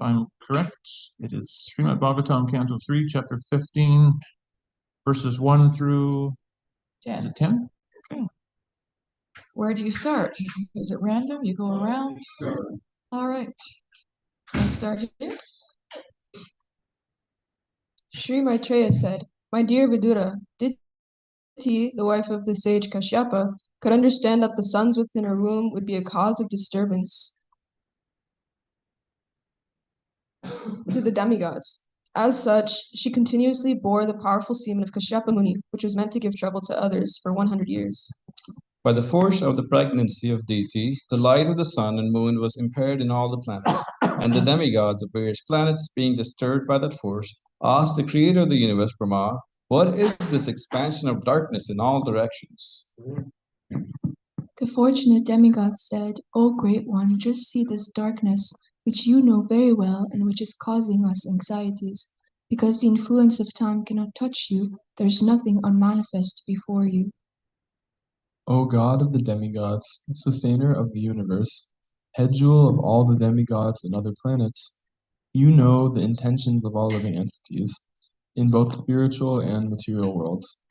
I'm correct, it is Srimad Bhagavatam, Canto 3, Chapter 15, verses 1 through 10. Is it 10? Okay. Where do you start? Is it random? You go around? All right. I'll start here. Sri Maitreya said, "My dear Vidura, Diti, the wife of the sage Kashyapa, could understand that the sons within her womb would be a cause of disturbance to the demigods. As such, she continuously bore the powerful semen of Kashyapa Muni, which was meant to give trouble to others for 100 years. By the force of the pregnancy of deity, the light of the sun and moon was impaired in all the planets, and the demigods of various planets, being disturbed by that force, asked the creator of the universe, Brahma, what is this expansion of darkness in all directions? The fortunate demigod said, O Great One, just see this darkness, which you know very well and which is causing us anxieties. Because the influence of time cannot touch you, there is nothing unmanifest before you. O God of the demigods, sustainer of the universe, head jewel of all the demigods and other planets, you know the intentions of all living entities, in both spiritual and material worlds.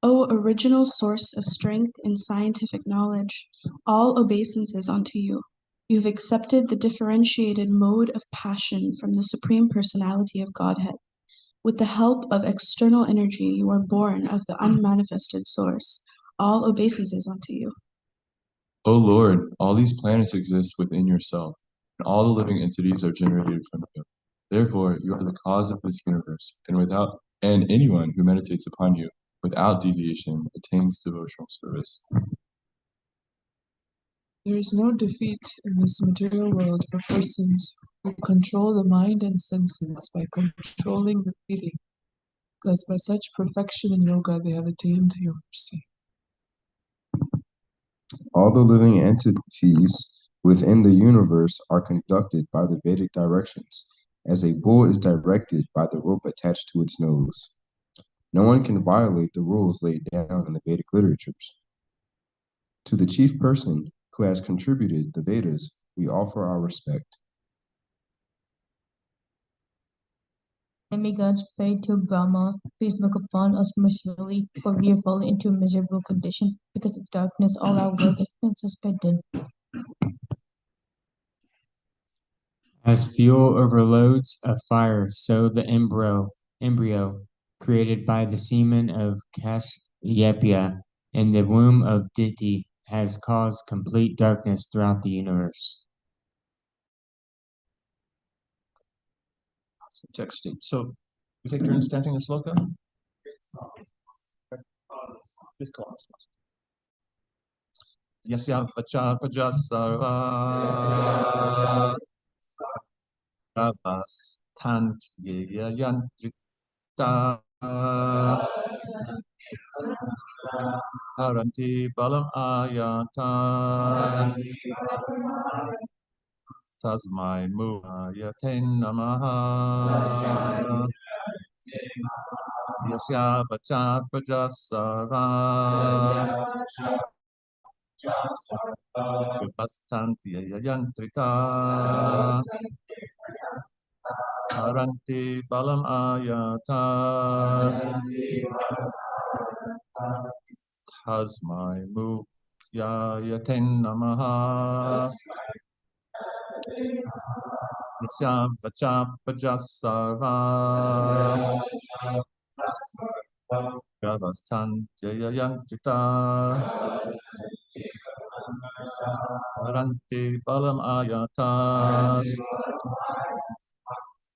O original source of strength and scientific knowledge, all obeisances unto you. You have accepted the differentiated mode of passion from the Supreme Personality of Godhead. With the help of external energy, you are born of the unmanifested source. All obeisances unto you. O Lord, all these planets exist within yourself, and all the living entities are generated from you. Therefore, you are the cause of this universe, and anyone who meditates upon you without deviation attains devotional service. There is no defeat in this material world for persons who control the mind and senses by controlling the breathing, because by such perfection in yoga they have attained to your mercy. All the living entities within the universe are conducted by the Vedic directions, as a bull is directed by the rope attached to its nose. No one can violate the rules laid down in the Vedic literatures. To the chief person who has contributed the Vedas, we offer our respect. Demigods pray to Brahma, please look upon us mercifully, for we have fallen into a miserable condition. Because of darkness, all our work has been suspended. As fuel overloads a fire, so the embryo created by the semen of Kashyapa in the womb of Diti has caused complete darkness throughout the universe. Text state. So we take turns chanting the sloka? This clause. Yasya pacha paja sarva prabhus tant yantrita haranti balam ayatas tasmai muyaten namaha yasya pacha paja sarva Vastanti yantrita haranti balam ayatas tasmai mukyayaten namaha yasya vacha pajasarva vastanti yantrita haranti balam ayatas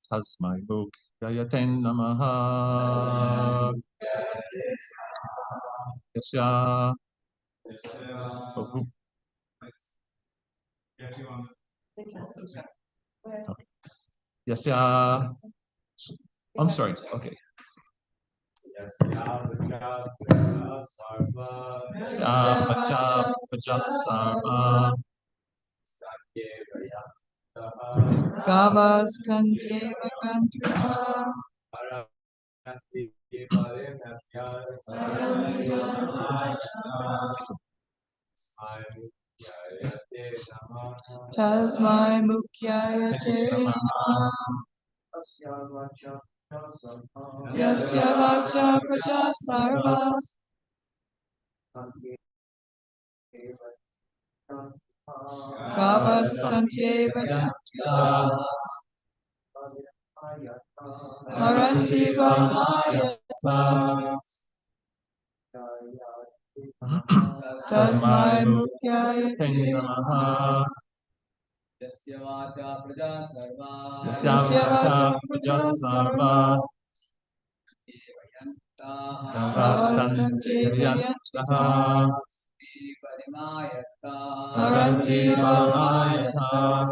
tasmai mukyayaten namaha yasya Okay. Yasya I'm sorry, okay. Yasya vacha pajasarva Gavas kanjeva kantrita. Tasmai Mukyayate Namaha. Yasya Vacha Praja Sarva. Gavastantyeva Tatvita. Haranti Vamayata. Tasmai Mukyayate Namaha. Yasya Vacha Praja Sarva. Gavastantyeva Yantata. Haranti Vamayata.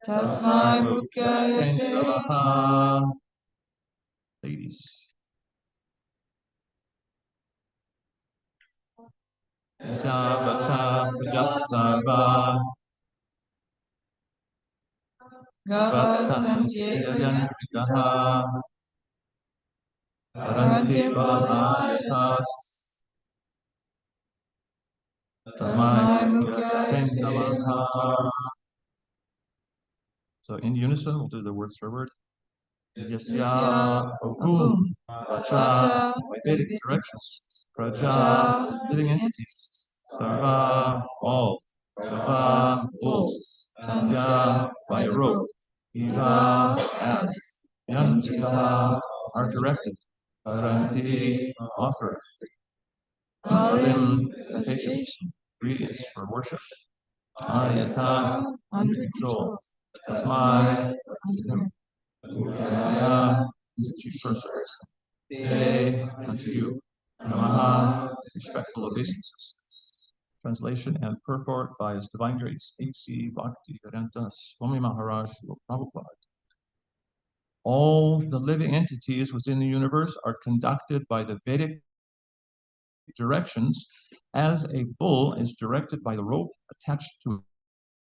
Tasmai Mukyayate Namaha. Ladies. Yasya Vacha Praja Sarva. Gavastantyeva Yantata. Haranti Vamayata. Tasmai Mukyayate Namaha. So in unison, we'll do the word for word. Yasya Yasya Ogum Vacha, Vedic directions. Praja, living entities. Sarva, all. Gava, bulls. Tantya, by a rope. Eva, as. Yantita, are directed. Haranti, offer. Valim, invitation. Ingredients for worship. Ayata, under control. Tasmai, unto him. Ukaya, unto chief persons. Te, unto you. Namaha, respectful obeisances. Translation and purport by His Divine Grace, A.C. Bhaktivedanta Swami Maharaj Prabhupada. All the living entities within the universe are conducted by the Vedic directions as a bull is directed by the rope attached to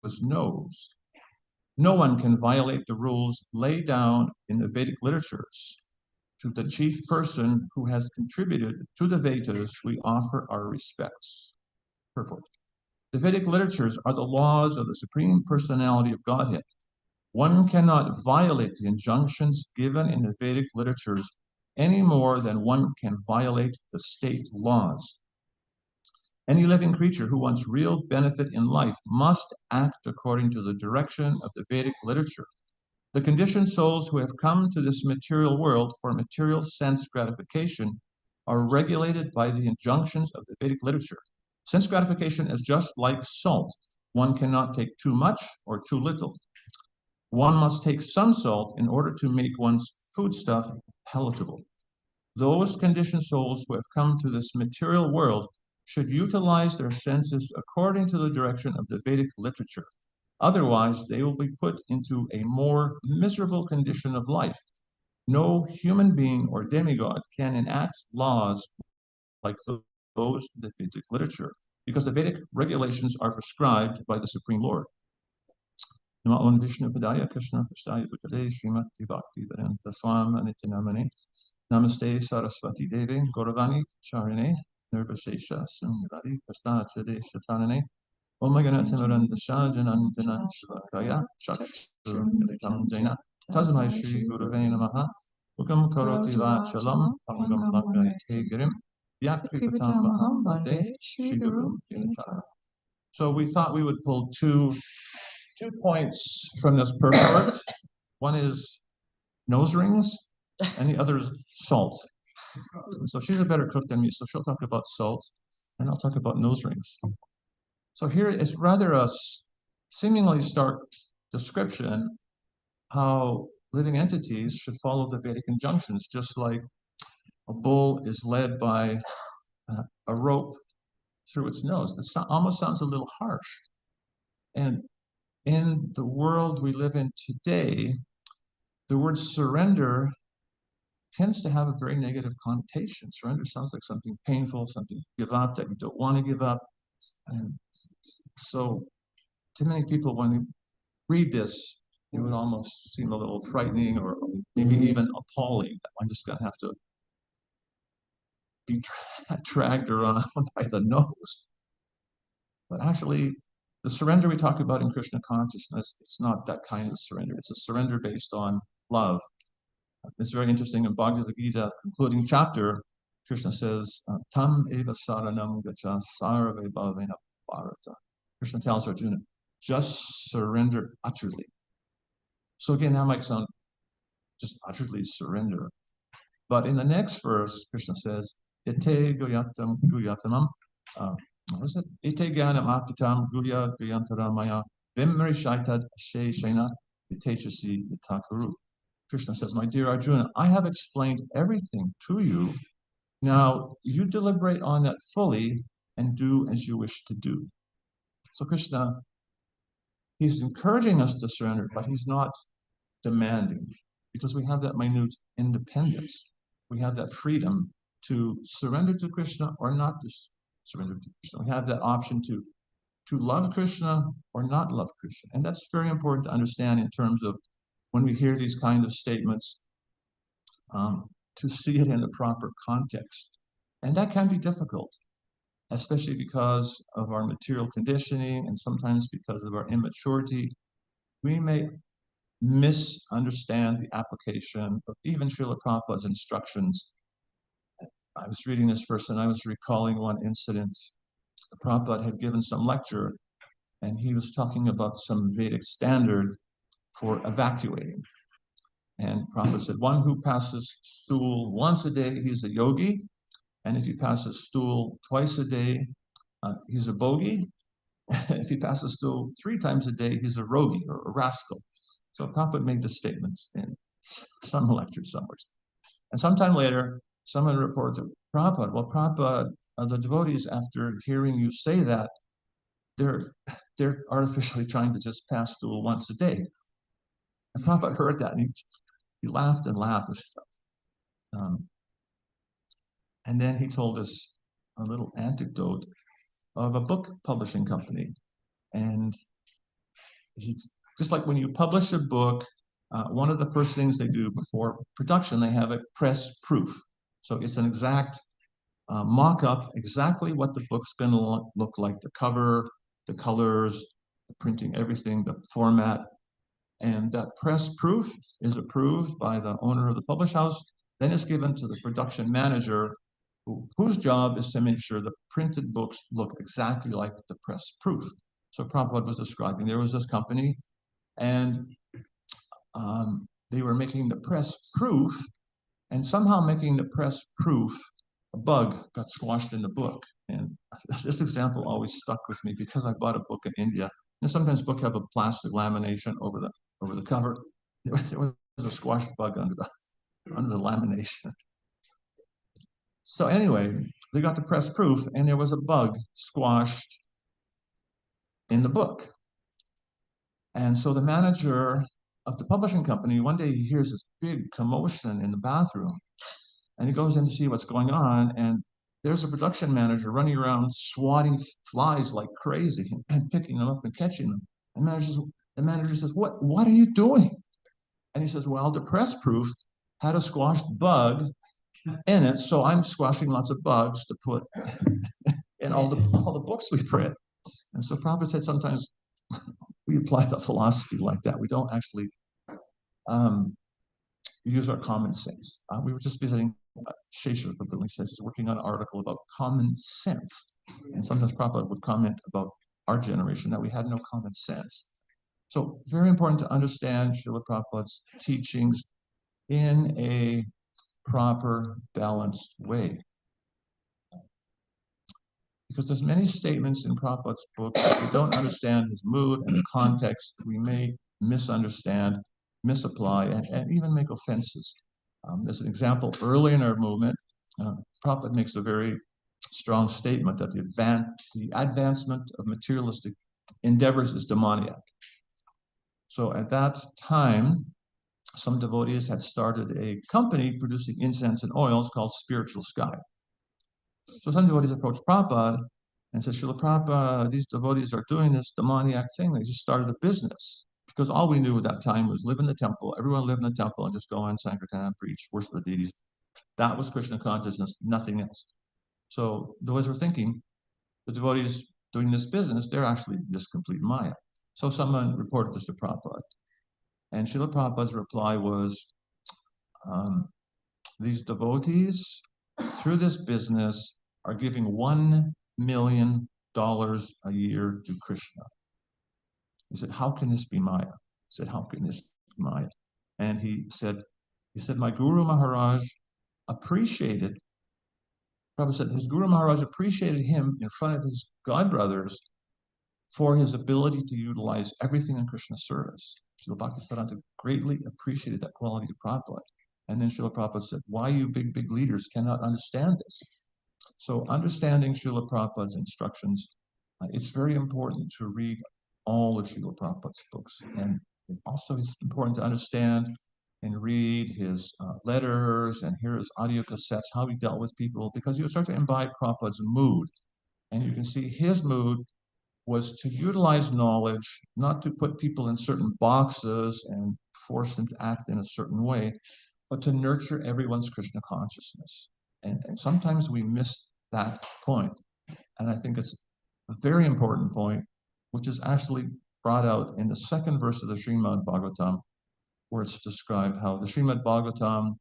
his nose. No one can violate the rules laid down in the Vedic literatures. To the chief person who has contributed to the Vedas, we offer our respects. Purport. The Vedic literatures are the laws of the Supreme Personality of Godhead. One cannot violate the injunctions given in the Vedic literatures any more than one can violate the state laws. Any living creature who wants real benefit in life must act according to the direction of the Vedic literature. The conditioned souls who have come to this material world for material sense gratification are regulated by the injunctions of the Vedic literature. Sense gratification is just like salt. One cannot take too much or too little. One must take some salt in order to make one's foodstuff palatable. Those conditioned souls who have come to this material world should utilize their senses according to the direction of the Vedic literature. Otherwise, they will be put into a more miserable condition of life. No human being or demigod can enact laws like those of the Vedic literature, because the Vedic regulations are prescribed by the Supreme Lord. Namo Vishnu Padaya Krishna Prasthaya Bhutale Srimati Bhakti Vedanta Swami Nityanamane Namaste Saraswati Devi Gauravani Charine Nirvashesha Sundari Prasthachade Shatanane Om Ganatimaranda Shajanandanan Shivakaya Chakshuritam Jaina Tazmai Shri Gurave Namaha Ukam Karoti Vachalam Pangam Lakayate Girim Yakripatam Maham Bande Shri Guru Dinatara. So we thought we would pull two points from this purport. One is nose rings, and the other is salt. So she's a better cook than me, so she'll talk about salt, and I'll talk about nose rings. So here is rather a seemingly stark description how living entities should follow the Vedic injunctions, just like a bull is led by a rope through its nose. This almost sounds a little harsh. And in the world we live in today, the word surrender tends to have a very negative connotation. Surrender sounds like something painful, something give up that you don't want to give up. And so to many people, when they read this, it would almost seem a little frightening or maybe even appalling. I'm just going to have to be dragged around by the nose. But actually, the surrender we talk about in Krishna consciousness, it's not that kind of surrender. It's a surrender based on love. It's very interesting in Bhagavad Gita, concluding chapter, Krishna says, Tam eva saranam gacha sarve bhavena bharata. Krishna tells Arjuna, just surrender utterly. So again, that might sound just utterly surrender. But in the next verse, Krishna says, Ete guyatam guyatamam, what is it? Ete gyanam akitam guya guyantaramaya vimri shaitad she shena vitechasi vitakuru. Krishna says, my dear Arjuna, I have explained everything to you. Now you deliberate on that fully and do as you wish to do. So Krishna, he's encouraging us to surrender, but he's not demanding, because we have that minute independence. We have that freedom to surrender to Krishna or not to surrender to Krishna. We have that option to love Krishna or not love Krishna. And that's very important to understand in terms of when we hear these kind of statements, to see it in the proper context. And that can be difficult, especially because of our material conditioning and sometimes because of our immaturity. We may misunderstand the application of even Srila Prabhupada's instructions. I was reading this verse and I was recalling one incident. Prabhupada had given some lecture and he was talking about some Vedic standard for evacuating. And Prabhupada said, one who passes stool once a day, he's a yogi. And if he passes stool twice a day, he's a bogey. If he passes stool 3 times a day, he's a rogi or a rascal. So Prabhupada made the statements in some lecture somewhere. And sometime later, someone reported to Prabhupada, well, Prabhupada, the devotees, after hearing you say that, they're artificially trying to just pass stool once a day. And Prabhupada heard that and he laughed and laughed. And then he told us a little anecdote of a book publishing company. And he's just like when you publish a book, one of the first things they do before production, they have a press proof. So it's an exact mock-up, exactly what the book's going to look like, the cover, the colors, the printing, everything, the format. And that press proof is approved by the owner of the publish house. Then it's given to the production manager, whose job is to make sure the printed books look exactly like the press proof. So Prabhupada was describing, there was this company, and they were making the press proof, and somehow making the press proof, a bug got squashed in the book. And this example always stuck with me because I bought a book in India. And sometimes books have a plastic lamination over the cover. There was a squashed bug under the lamination. So anyway, they got the press proof, and there was a bug squashed in the book. And so the manager of the publishing company, one day he hears this big commotion in the bathroom, and he goes in to see what's going on, and there's a production manager running around swatting flies like crazy and picking them up and catching them. And the manager says, what are you doing? And he says, well, the press proof had a squashed bug in it, so I'm squashing lots of bugs to put in all the books we print. And so Prabhupada said sometimes we apply the philosophy like that. We don't actually use our common sense. We were just visiting Shesha, he says he's working on an article about common sense. And sometimes Prabhupada would comment about our generation that we had no common sense. So very important to understand Srila Prabhupada's teachings in a proper, balanced way. Because there's many statements in Prabhupada's book, if we don't understand his mood and the context, we may misunderstand, misapply, and even make offenses. There's an example early in our movement. Prabhupada makes a very strong statement that the advancement of materialistic endeavors is demoniac. So at that time, some devotees had started a company producing incense and oils called Spiritual Sky. So some devotees approached Prabhupada and said, Srila Prabhupada, these devotees are doing this demoniac thing. They just started a business. Because all we knew at that time was live in the temple. Everyone lived in the temple and just go on Sankirtan, preach, worship the deities. That was Krishna consciousness, nothing else. So those were thinking, the devotees doing this business, they're actually just complete Maya. So someone reported this to Prabhupada. And Srila Prabhupada's reply was, these devotees, through this business, are giving $1 million a year to Krishna. He said, how can this be Maya? He said, how can this be Maya? And he said, my Guru Maharaj appreciated, Prabhupada said, his Guru Maharaj appreciated him in front of his godbrothers for his ability to utilize everything in Krishna's service. Srila Bhaktisiddhanta greatly appreciated that quality of Prabhupada. And then Srila Prabhupada said, why you big leaders cannot understand this? So understanding Srila Prabhupada's instructions, it's very important to read all of Srila Prabhupada's books. And it's important to understand and read his letters and hear his audio cassettes, how he dealt with people, because you start to imbibe Prabhupada's mood. And you can see his mood was to utilize knowledge, not to put people in certain boxes and force them to act in a certain way, but to nurture everyone's Krishna consciousness. And sometimes we miss that point. And I think it's a very important point, which is actually brought out in the second verse of the Srimad Bhagavatam, where it's described how the Srimad Bhagavatam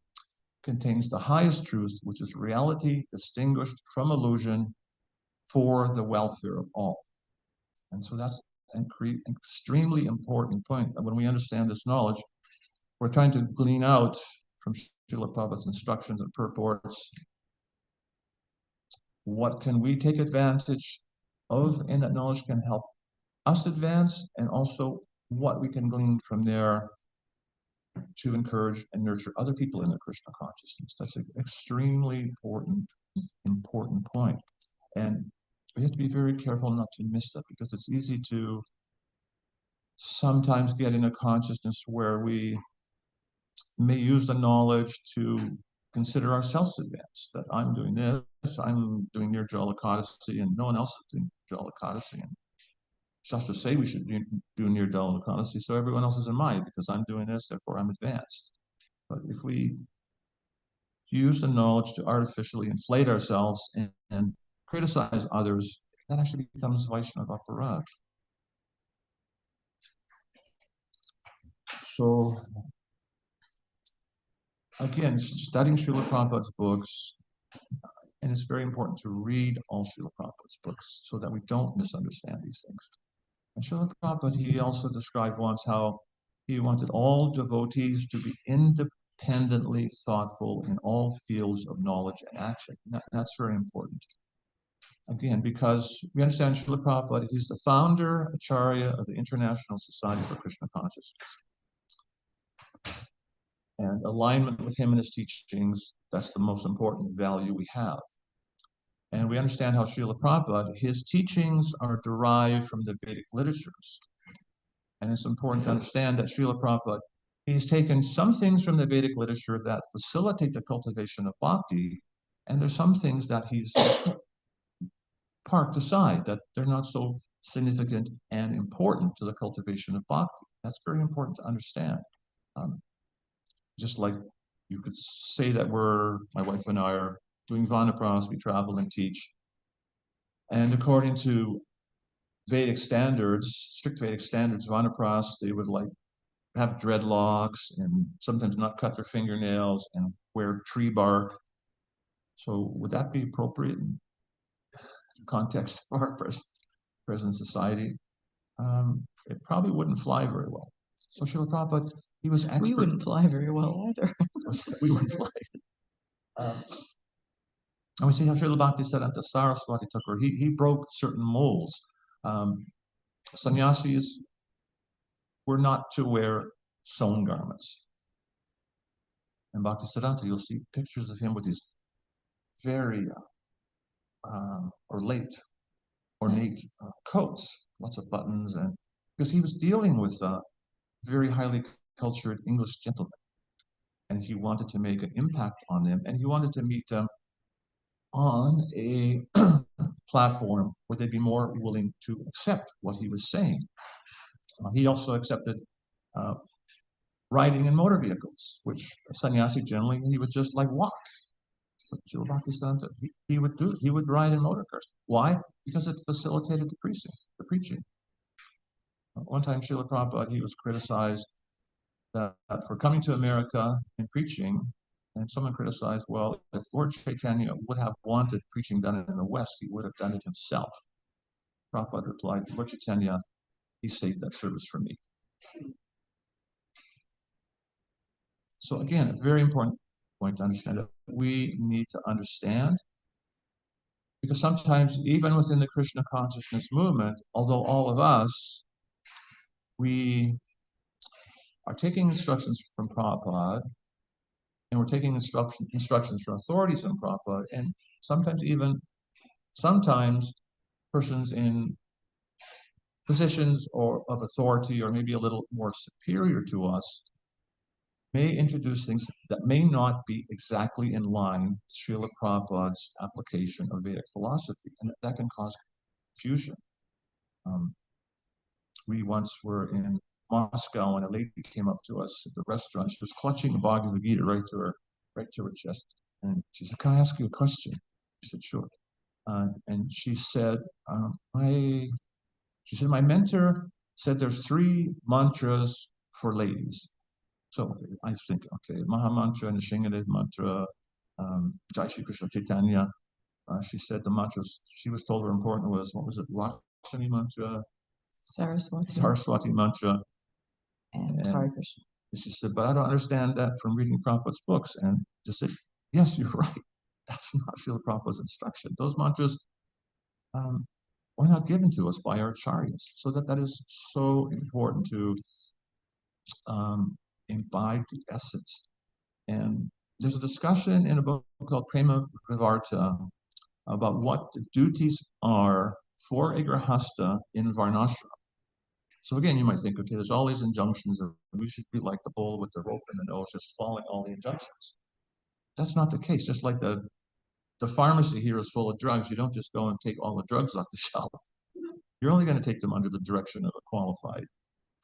contains the highest truth, which is reality distinguished from illusion for the welfare of all. And so that's an extremely important point. And when we understand this knowledge, we're trying to glean out from Srila Prabhupada's instructions and purports, what can we take advantage of, and that knowledge can help us advance, and also what we can glean from there to encourage and nurture other people in the Krishna consciousness. That's an extremely important point. And we have to be very careful not to miss that, because it's easy to sometimes get in a consciousness where we may use the knowledge to consider ourselves advanced, that I'm doing this, I'm doing near Jalakadasi, and no one else is doing Jalakadasi. And Shastra say we should do near Jalakadasi, so everyone else is in Maya, because I'm doing this, therefore I'm advanced. But if we use the knowledge to artificially inflate ourselves and criticize others, that actually becomes Vaishnava aparad. So, again, studying Srila Prabhupada's books, and it's very important to read all Srila Prabhupada's books so that we don't misunderstand these things. And Srila Prabhupada, he also described once how he wanted all devotees to be independently thoughtful in all fields of knowledge and action. That's very important. Again, because we understand Srila Prabhupada, he's the founder, Acharya of the International Society for Krishna Consciousness. And alignment with him and his teachings, that's the most important value we have. And we understand how Srila Prabhupada, his teachings are derived from the Vedic literatures. And it's important to understand that Srila Prabhupada, he's taken some things from the Vedic literature that facilitate the cultivation of bhakti, and there's some things that he's parked aside, that they're not so significant and important to the cultivation of bhakti. That's very important to understand. Just like you could say that my wife and I are doing Vanapras, we travel and teach. And according to Vedic standards, strict Vedic standards, Vanapras, they would have dreadlocks and sometimes not cut their fingernails and wear tree bark. So would that be appropriate in the context of our present society? It probably wouldn't fly very well. So Srila Prabhupada, he was expert. We wouldn't fly very well either. We wouldn't fly. And we see how Srila Bhaktisiddhanta Saraswati Thakur, he broke certain molds. Sannyasis were not to wear sewn garments. And Bhaktisiddhanta, you'll see pictures of him with these very ornate coats, lots of buttons, and because he was dealing with very highly cultured English gentlemen, and he wanted to make an impact on them, and he wanted to meet them on a platform where they'd be more willing to accept what he was saying. He also accepted riding in motor vehicles, which a sannyasi generally, he would just walk. But Srila Bhaktisiddhanta, he would ride in motor cars. Why? Because it facilitated the preaching. One time, Srila Prabhupada, he was criticized that for coming to America and preaching, and someone criticized, well, if Lord Chaitanya would have wanted preaching done in the West, he would have done it himself. Prabhupada replied, Lord Chaitanya, he saved that service for me. So again, a very important point to understand that we need to understand, because sometimes even within the Krishna consciousness movement, although all of us, we are taking instructions from Prabhupada, and we're taking instructions from authorities from Prabhupada, and sometimes persons in positions of authority or maybe a little more superior to us may introduce things that may not be exactly in line with Srila Prabhupada's application of Vedic philosophy, and that can cause confusion. We once were in Moscow, and a lady came up to us at the restaurant. She was clutching a Bhagavad Gita right to her chest, and she said, "Can I ask you a question?" I said, "Sure." And she said, "My mentor said there's 3 mantras for ladies." So I think, okay, Maha Mantra, Nishingadev Mantra, Jai Shri Krishna Chaitanya. She said the mantras she was told were important was, what was it, Lakshmi Mantra, Saraswati Mantra, and Hare Krishna. She said, but I don't understand that from reading Prabhupada's books. And just said, yes, you're right. That's not Srila Prabhupada's instruction. Those mantras were not given to us by our acharyas. So that is so important to imbibe the essence. And there's a discussion in a book called Prema Vivarta about what the duties are for a grahasta in Varnashram. So again, you might think, okay, there's all these injunctions, and we should be like the bull with the rope in the nose, just following all the injunctions. That's not the case. Just like the pharmacy here is full of drugs, you don't just go and take all the drugs off the shelf. You're only going to take them under the direction of a qualified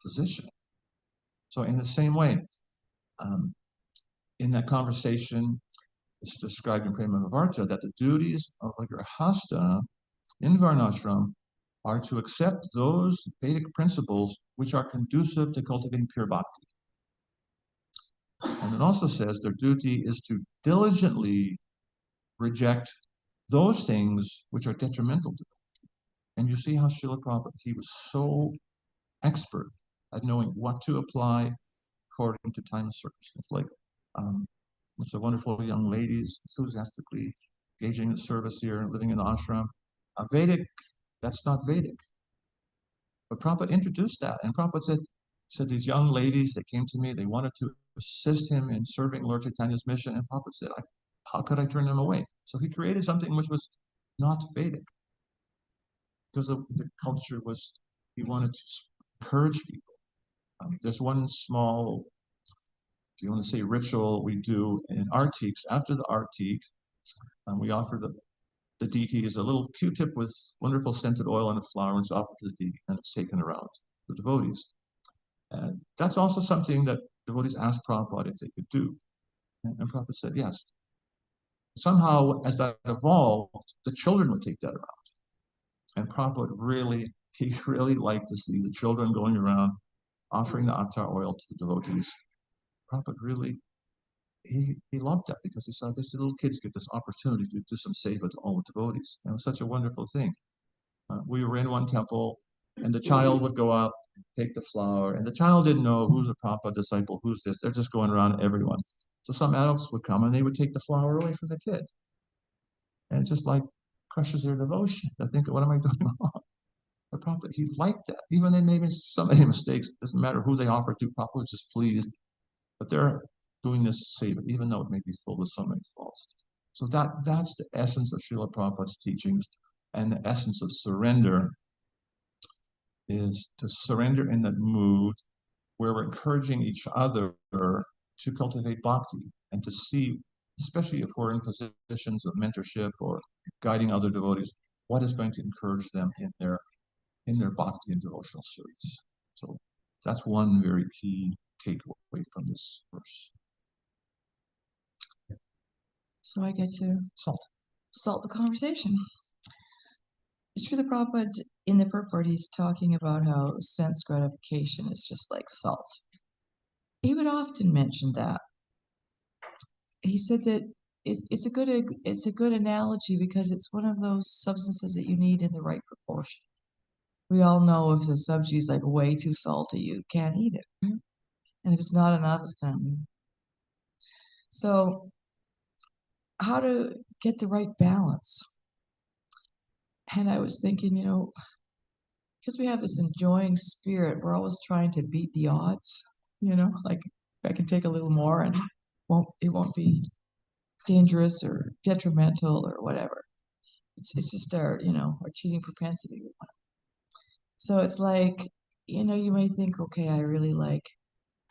physician. So in the same way, in that conversation, it's described in Prema Vivarta that the duties of a grahasta in Varnashram are to accept those Vedic principles which are conducive to cultivating pure bhakti. And it also says their duty is to diligently reject those things which are detrimental to them. And you see how Srila Prabhupada, he was so expert at knowing what to apply according to time and circumstance. Like, it's a wonderful young ladies enthusiastically engaging in service here, living in the ashram. Vedic, that's not Vedic. But Prabhupada introduced that, and Prabhupada said these young ladies, they came to me, they wanted to assist him in serving Lord Chaitanya's mission, and Prabhupada said, how could I turn them away? So he created something which was not Vedic, because the culture was, he wanted to encourage people. There's one small, if you want to say ritual, we do in Artiks. After the Artik, we offer the deity is a little Q-tip with wonderful scented oil and a flower, and it's offered to the deity, and it's taken around the devotees. And that's also something that devotees asked Prabhupada if they could do. And Prabhupada said yes. Somehow, as that evolved, the children would take that around. And Prabhupada he really liked to see the children going around offering the attar oil to the devotees. Prabhupada really, he loved that, because he saw these little kids get this opportunity to do some seva to all the devotees. And it was such a wonderful thing. We were in one temple, and the child would go up, take the flower, and the child didn't know who's a Prabhupada disciple, who's this. They're just going around everyone. So some adults would come, and they would take the flower away from the kid. And it just like crushes their devotion. I think, what am I doing wrong? But Prabhupada, he liked that. Even they made so many mistakes, it doesn't matter who they offer to, Prabhupada was just pleased. But they're doing this seva, even though it may be full of so many faults. So that's the essence of Srila Prabhupada's teachings, and the essence of surrender is to surrender in that mood where we're encouraging each other to cultivate bhakti, and to see, especially if we're in positions of mentorship or guiding other devotees, what is going to encourage them in their bhakti and devotional service. So that's one very key takeaway from this verse. So I get to salt the conversation. Srila Prabhupada, in the purport, he's talking about how sense gratification is just like salt. He would often mention that. He said that it's a good analogy because it's one of those substances that you need in the right proportion. We all know if the subji is like way too salty, you can't eat it. Right? And if it's not enough, it's kind of. So, how to get the right balance? And I was thinking, because we have this enjoying spirit, we're always trying to beat the odds. Like I can take a little more and it won't be dangerous or detrimental or whatever. It's just our cheating propensity. So it's like, you may think, okay, I really like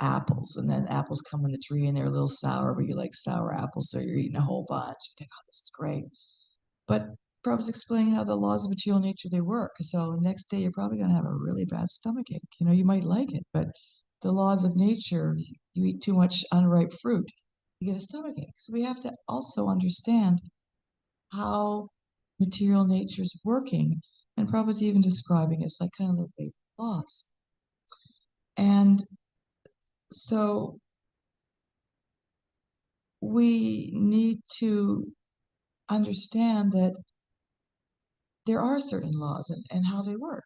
apples, and then apples come on the tree and they're a little sour, but you like sour apples, so you're eating a whole bunch. You think, oh, this is great. But Prabhu's explaining how the laws of material nature, they work. So next day you're probably going to have a really bad stomach ache. You might like it, but the laws of nature, you eat too much unripe fruit, you get a stomach ache. So we have to also understand how material nature is working. And Prabhu's even describing it's like kind of the basic laws. And so we need to understand that there are certain laws and how they work.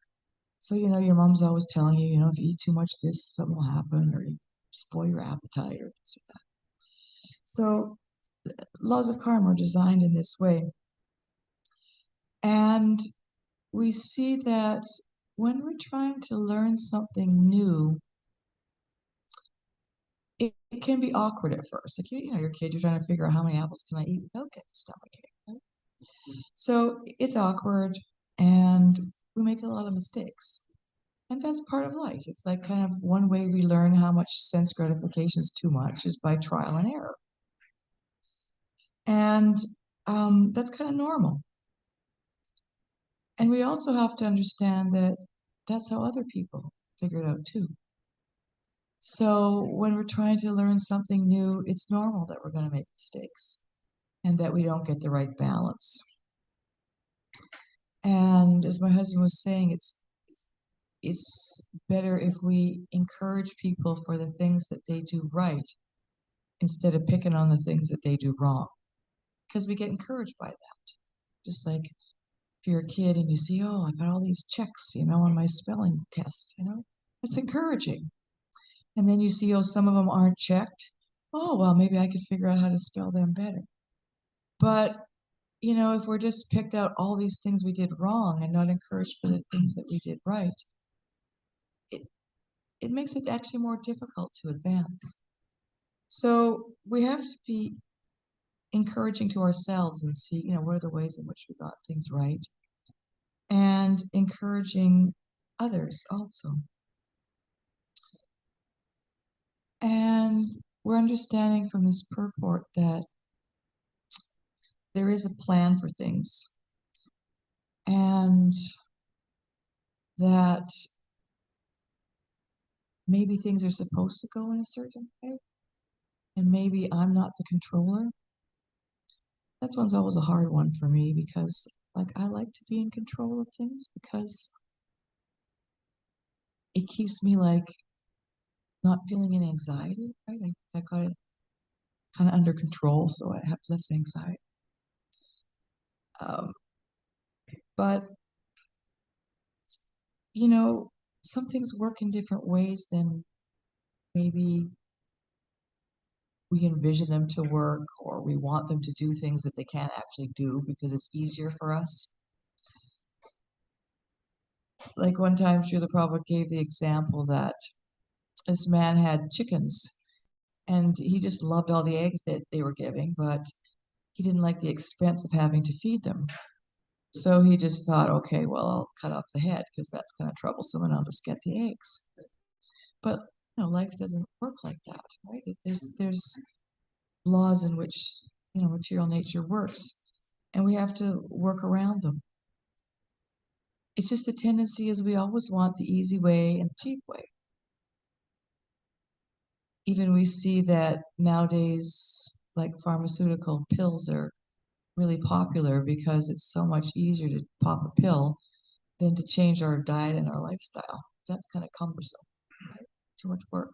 So, your mom's always telling you, if you eat too much, this, something will happen, or you spoil your appetite, or this or that. So, laws of karma are designed in this way. And we see that when we're trying to learn something new, it can be awkward at first. Like, your kid, you're trying to figure out how many apples can I eat without getting a stomach ache, right? So it's awkward, and we make a lot of mistakes. And that's part of life. It's like kind of one way we learn how much sense gratification is too much is by trial and error. And that's kind of normal. And we also have to understand that that's how other people figure it out too. So when we're trying to learn something new, it's normal that we're going to make mistakes and that we don't get the right balance. And as my husband was saying, it's better if we encourage people for the things that they do right instead of picking on the things that they do wrong, because we get encouraged by that. Just like if you're a kid and you see, oh, I got all these checks, on my spelling test, it's encouraging. And then you see, oh, some of them aren't checked. Oh, well, maybe I could figure out how to spell them better. But if we're just picked out all these things we did wrong and not encouraged for the things that we did right, it makes it actually more difficult to advance. So we have to be encouraging to ourselves and see, what are the ways in which we got things right, and encouraging others also. And we're understanding from this purport that there is a plan for things, and that maybe things are supposed to go in a certain way, and maybe I'm not the controller. That one's always a hard one for me because, I like to be in control of things because it keeps me, not feeling any anxiety, right? I got it kind of under control, so I have less anxiety. But, some things work in different ways than maybe we envision them to work, or we want them to do things that they can't actually do because it's easier for us. Like one time, Srila Prabhupada gave the example that this man had chickens, and he just loved all the eggs that they were giving, but he didn't like the expense of having to feed them. So he just thought, okay, well, I'll cut off the head because that's kind of troublesome, and I'll just get the eggs. But life doesn't work like that, right? There's laws in which material nature works, and we have to work around them. It's just the tendency is we always want the easy way and the cheap way. Even we see that nowadays like pharmaceutical pills are really popular because it's so much easier to pop a pill than to change our diet and our lifestyle. That's kind of cumbersome, right? Too much work.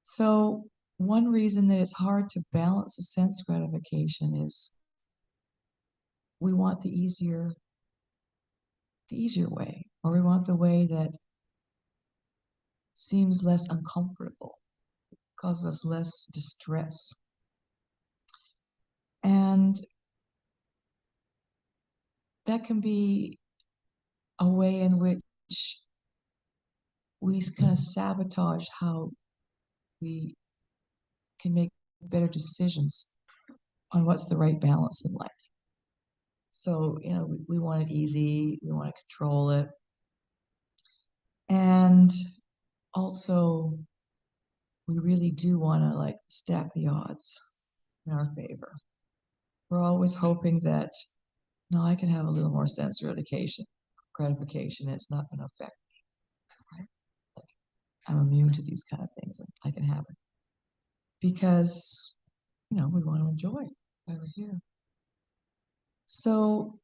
So one reason that it's hard to balance the sense gratification is we want the easier way, or we want the way that seems less uncomfortable, causes us less distress. And that can be a way in which we kind of sabotage how we can make better decisions on what's the right balance in life. So, we want it easy, we want to control it. And also, we really do want to stack the odds in our favor. We're always hoping that, no, I can have a little more sense gratification, and it's not going to affect me, right? Like, I'm immune to these kind of things, and I can have it. Because, we want to enjoy it while we're here. So,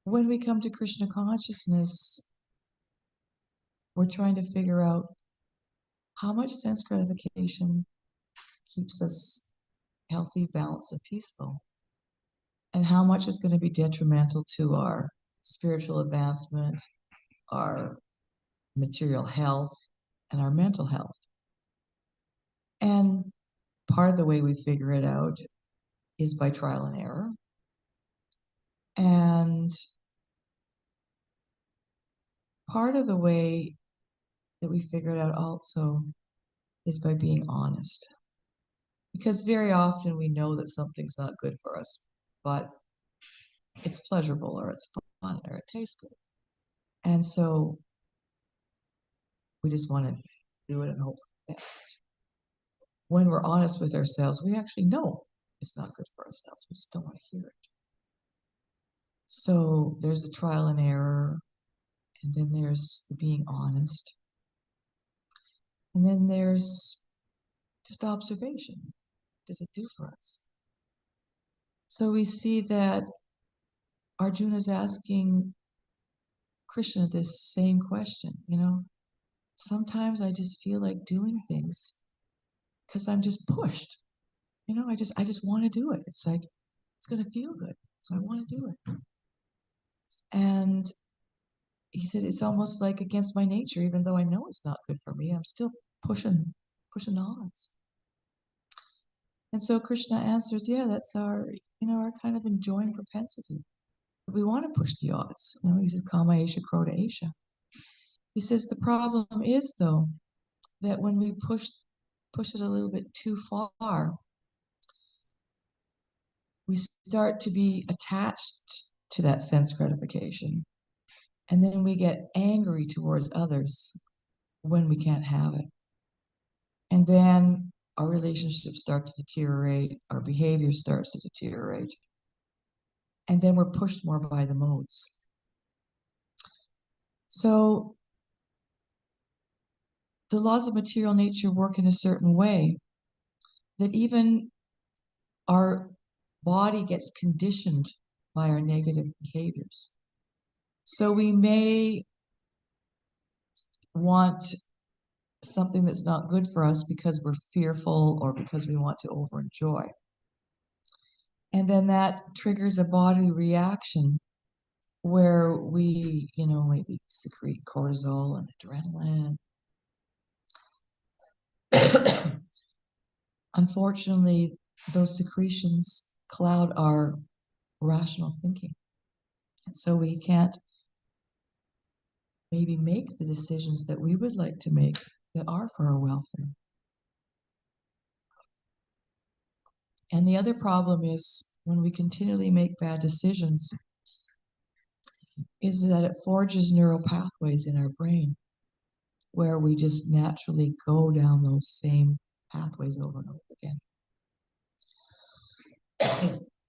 when we come to Krishna consciousness, we're trying to figure out how much sense gratification keeps us healthy, balanced, and peaceful, and how much is going to be detrimental to our spiritual advancement, our material health, and our mental health. And part of the way we figure it out is by trial and error. And part of the way that we figure it out also is by being honest. Because very often we know that something's not good for us, but it's pleasurable, or it's fun, or it tastes good. And so we just want to do it and hope for the best. When we're honest with ourselves, we actually know it's not good for ourselves. We just don't want to hear it. So there's the trial and error, and then there's the being honest. And then there's just observation. What does it do for us? So we see that Arjuna's asking Krishna this same question, sometimes I just feel like doing things because I'm just pushed. I just want to do it. It's like, it's going to feel good, so I want to do it. And he said, it's almost like against my nature, even though I know it's not good for me, I'm still pushing the odds. And so Krishna answers, yeah, that's our kind of enjoying propensity. We want to push the odds. He says, Kama Esha, Krota Esha. He says the problem is, though, that when we push it a little bit too far, we start to be attached to that sense gratification. And then we get angry towards others when we can't have it. And then our relationships start to deteriorate, our behavior starts to deteriorate. And then we're pushed more by the modes. So the laws of material nature work in a certain way that even our body gets conditioned by our negative behaviors. So we may want something that's not good for us because we're fearful or because we want to overenjoy. And then that triggers a bodily reaction where we, maybe secrete cortisol and adrenaline. Unfortunately, those secretions cloud our rational thinking. And so we can't maybe make the decisions that we would like to make that are for our welfare. And the other problem is when we continually make bad decisions, is that it forges neural pathways in our brain where we just naturally go down those same pathways over and over again.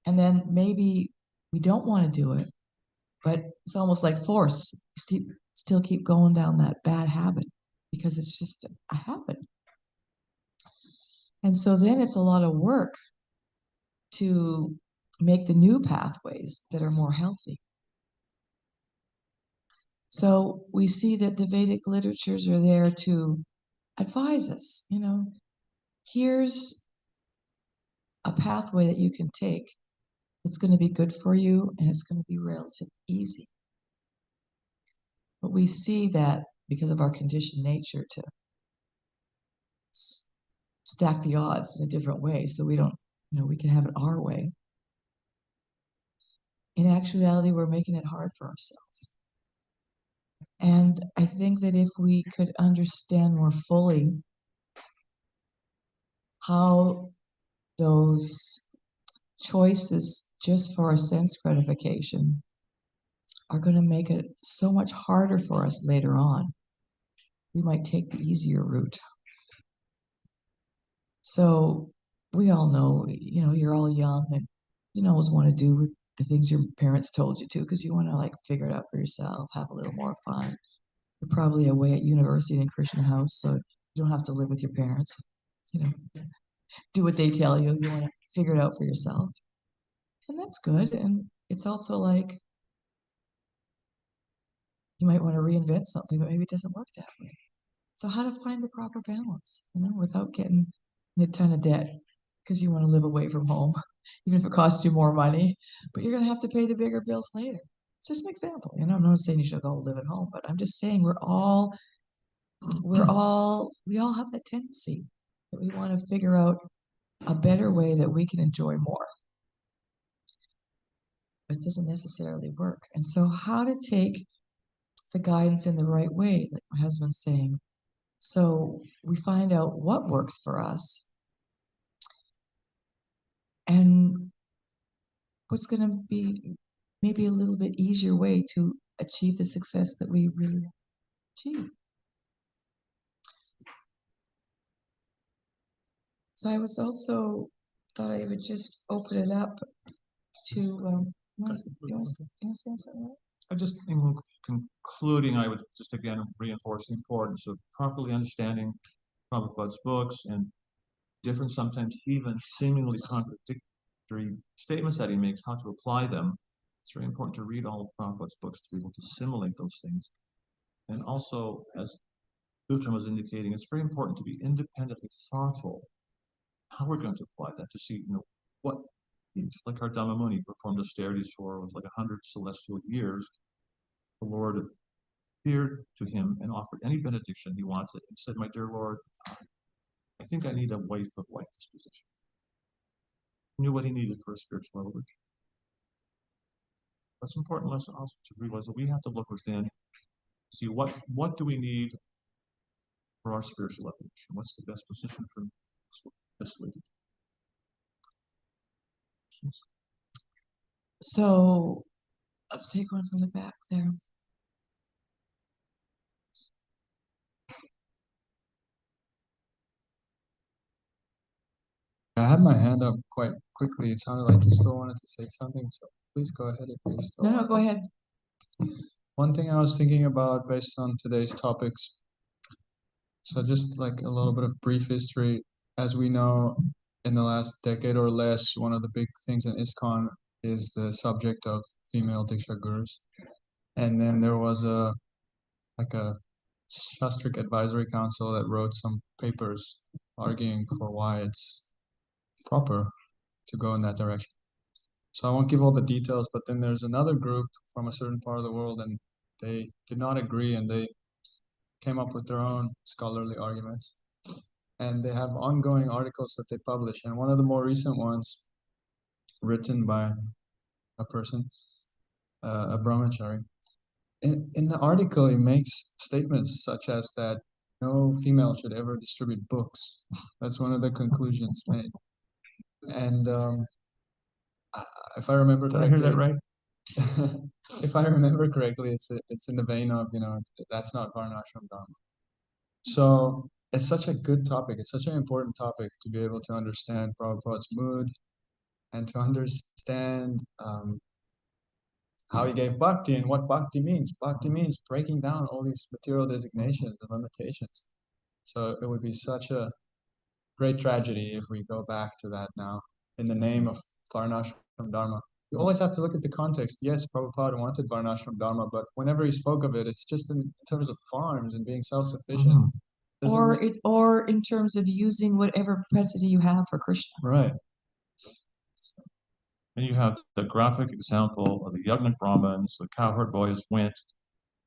And then maybe we don't want to do it, but it's almost like force. Still keep going down that bad habit because it's just a habit. And so then it's a lot of work to make the new pathways that are more healthy. So we see that the Vedic literatures are there to advise us, here's a pathway that you can take that's going to be good for you and it's going to be relatively easy. But we see that because of our conditioned nature to stack the odds in a different way so we don't, we can have it our way. In actuality, we're making it hard for ourselves. And I think that if we could understand more fully how those choices just for our sense gratification are going to make it so much harder for us later on, we might take the easier route. So we all know, you're all young and you always want to do the things your parents told you to because you want to figure it out for yourself, have a little more fun. You're probably away at university in Krishna house, so you don't have to live with your parents. Do what they tell you. You want to figure it out for yourself. And that's good. And it's also you might want to reinvent something, but maybe it doesn't work that way. So how to find the proper balance, without getting in a ton of debt because you want to live away from home, even if it costs you more money, but you're going to have to pay the bigger bills later. It's just an example. I'm not saying you should all live at home, but I'm just saying we all have that tendency that we want to figure out a better way that we can enjoy more. But it doesn't necessarily work. And so how to take the guidance in the right way, like my husband's saying. So we find out what works for us and what's going to be maybe a little bit easier way to achieve the success that we really achieve. So I was also thought I would just open it up to, you want to say something? Just in concluding, I would just again reinforce the importance of properly understanding Prabhupada's books and different, sometimes even seemingly contradictory statements that he makes, how to apply them. It's very important to read all of Prabhupada's books to be able to assimilate those things. And also, as Uttama was indicating, it's very important to be independently thoughtful how we're going to apply that to see, what, just like our Dhamma Muni performed austerities for was like 100 celestial years. The Lord appeared to him and offered any benediction he wanted and said, "My dear Lord, I think I need a wife of like disposition." He knew what he needed for a spiritual evolution. That's important lesson also to realize that we have to look within, see what do we need for our spiritual evolution? What's the best position for this way to do? So let's take one from the back there. I had my hand up quite quickly. It sounded like you still wanted to say something, so please go ahead if you still No, want go to. ahead. One thing I was thinking about based on today's topics, so just like a little bit of brief history. As we know, in the last decade or less, one of the big things in ISKCON is the subject of female Diksha gurus. And then there was a Shastric Advisory Council that wrote some papers arguing for why it's proper to go in that direction. So I won't give all the details, but then there's another group from a certain part of the world, and they did not agree, and they came up with their own scholarly arguments. And they have ongoing articles that they publish. And one of the more recent ones, written by a person, a brahmachari, in the article, he makes statements such as that no female should ever distribute books. That's one of the conclusions made. And if I remember correctly, Did I hear that right? if I remember correctly, it's in the vein of, that's not Varnashram Dharma. So it's such a good topic. It's such an important topic to be able to understand Prabhupada's mood and to understand how he gave bhakti and what bhakti means. Bhakti means breaking down all these material designations and limitations. So it would be such a great tragedy if we go back to that now in the name of Varnashram Dharma. You always have to look at the context. Yes, Prabhupada wanted Varnashram Dharma, but whenever he spoke of it, it's just in terms of farms and being self-sufficient. Or in terms of using whatever propensity you have for Krishna. Right. And you have the graphic example of the Yagnik Brahmins, the cowherd boys went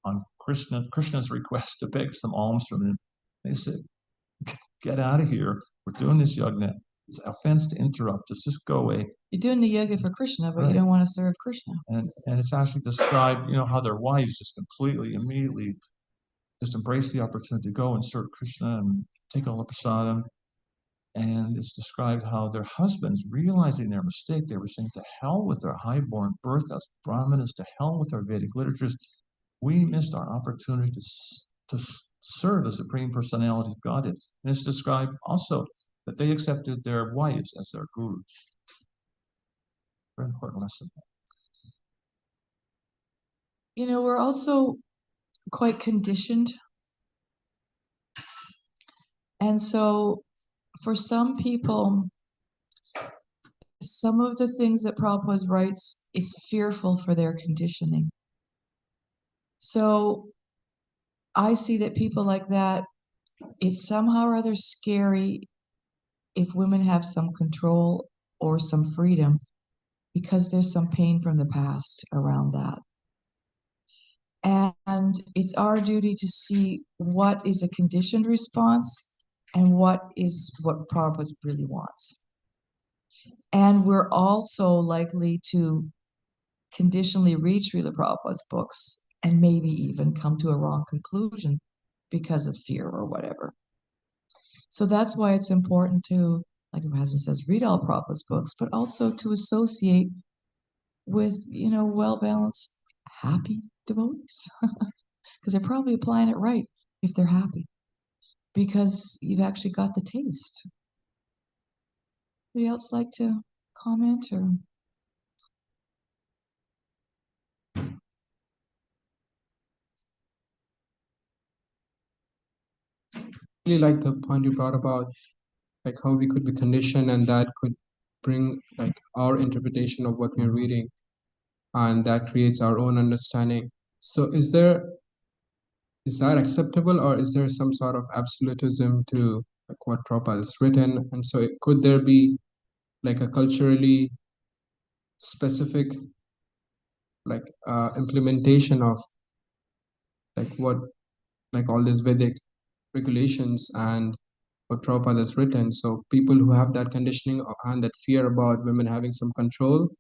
on Krishna's request to beg some alms from him. They said, get out of here. We're doing this yagna. It's an offense to interrupt us. Just go away. You're doing the yoga for Krishna, but Right. you don't want to serve Krishna. And it's actually described, how their wives just immediately just embrace the opportunity to go and serve Krishna and take all the prasadam. And it's described how their husbands, realizing their mistake, they were saying, to hell with our high-born birth as Brahmanas, to hell with our Vedic literatures. We missed our opportunity to serve the Supreme Personality of Godhead. And it's described also that they accepted their wives as their gurus. Very important lesson. We're also quite conditioned. And so for some people, some of the things that Prabhupada writes is fearful for their conditioning. So I see that people like that, it's somehow or other scary if women have some control or some freedom because there's some pain from the past around that. And it's our duty to see what is a conditioned response and what Prabhupada really wants. And we're also likely to conditionally read Srila Prabhupada's books and maybe even come to a wrong conclusion because of fear or whatever. So that's why it's important to, like the husband says, read all Prabhupada's books, but also to associate with, well-balanced, happy devotees. Because they're probably applying it right if they're happy. Because you've actually got the taste. Anybody else like to comment or? Really like the point you brought about like how we could be conditioned and that could bring like our interpretation of what we're reading and that creates our own understanding. So is that acceptable or is there some sort of absolutism to like what Prabhupada has written? And so could there be like a culturally specific like implementation of like what like all these Vedic regulations and what Prabhupada has written. So people who have that conditioning and that fear about women having some control,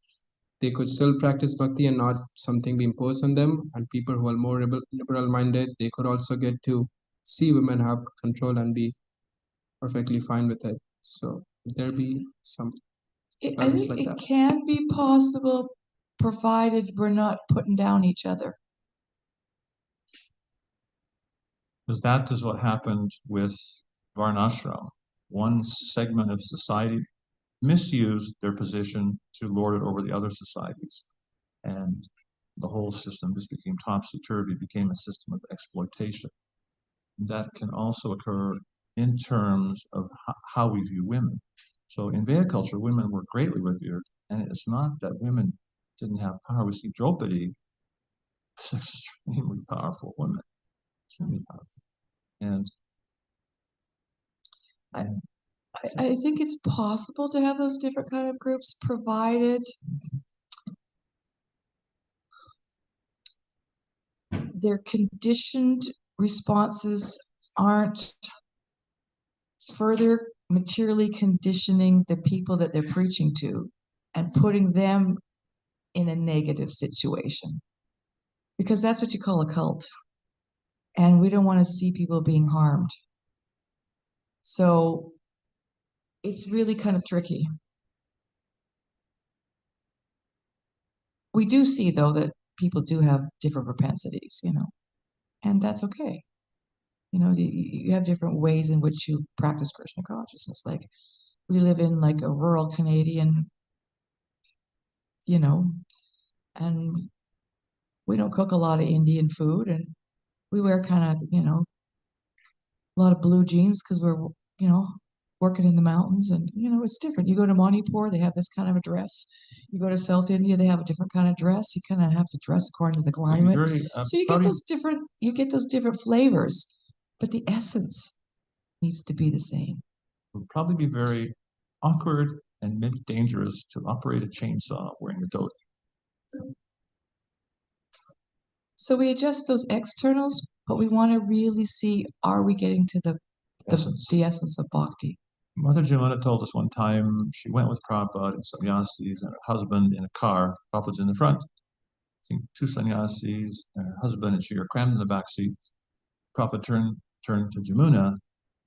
they could still practice bhakti and not something be imposed on them. And people who are more liberal-minded, they could also get to see women have control and be perfectly fine with it. So there be some I think like it that. can be possible, provided we're not putting down each other. Because that is what happened with Varnashram. One segment of society misused their position to lord it over the other societies. And the whole system just became topsy-turvy, became a system of exploitation. That can also occur in terms of how we view women. So in Vedic culture, women were greatly revered, and it's not that women didn't have power. We see Draupadi, was an extremely powerful woman, extremely powerful. And I think it's possible to have those different kind of groups, provided their conditioned responses aren't further materially conditioning the people that they're preaching to and putting them in a negative situation. Because that's what you call a cult. And we don't want to see people being harmed. So it's really kind of tricky. We do see, though, that people do have different propensities, and that's okay. You have different ways in which you practice Krishna consciousness. Like, we live in like a rural Canadian, and we don't cook a lot of Indian food, and we wear kind of, a lot of blue jeans because we're, working in the mountains, and it's different. You go to Manipur, they have this kind of a dress. You go to South India, they have a different kind of dress. You kind of have to dress according to the climate. So you get those different flavors, but the essence needs to be the same. It would probably be very awkward and maybe dangerous to operate a chainsaw wearing a dhoti. So we adjust those externals, but we want to really see, are we getting to the essence of bhakti? Mother Jamuna told us one time she went with Prabhupada and sannyasis and her husband in a car. Prabhupada's in the front. I think two sannyasis and her husband and she are crammed in the back seat. Prabhupada turned to Jamuna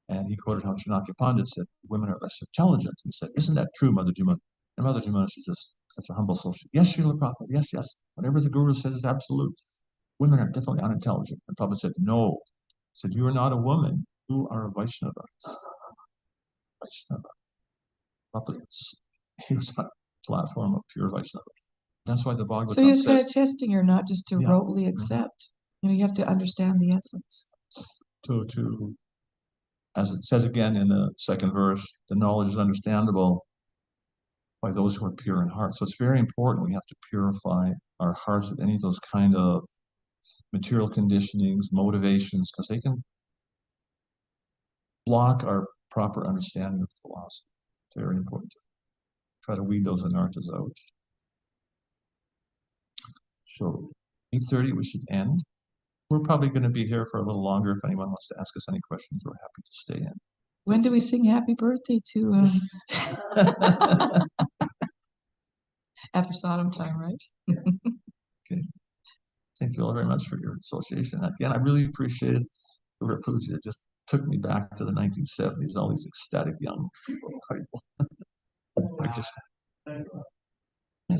and he quoted how Chanakya Pandit said, women are less intelligent. He said, isn't that true, Mother Jamuna? And Mother Jamuna, she's just such a humble soul. Yes, Srila Prabhupada, yes, yes. Whatever the Guru says is absolute. Women are definitely unintelligent. And Prabhupada said, no. He said, you are not a woman. You are a Vaishnava. Vaishnava. Prabhupada, he was on a platform of pure Vaishnava. That's why the Bhagavatam So he was kind says, of testing her, not just to rotely accept. You have to understand the essence. To as it says again in the second verse, the knowledge is understandable by those who are pure in heart. So it's very important we have to purify our hearts with any of those kind of material conditionings, motivations, because they can block our proper understanding of the philosophy. It's very important to try to weed those anarthas out. So 8:30 we should end. We're probably going to be here for a little longer. If anyone wants to ask us any questions, we're happy to stay in. When do we sing happy birthday to after Sodom time, right? Okay. Thank you all very much for your association. Again, I really appreciated the Puja. It just took me back to the 1970s, all these ecstatic young people. I just thank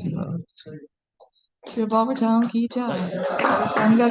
you. Shri Bhavatam ki jai. Sangha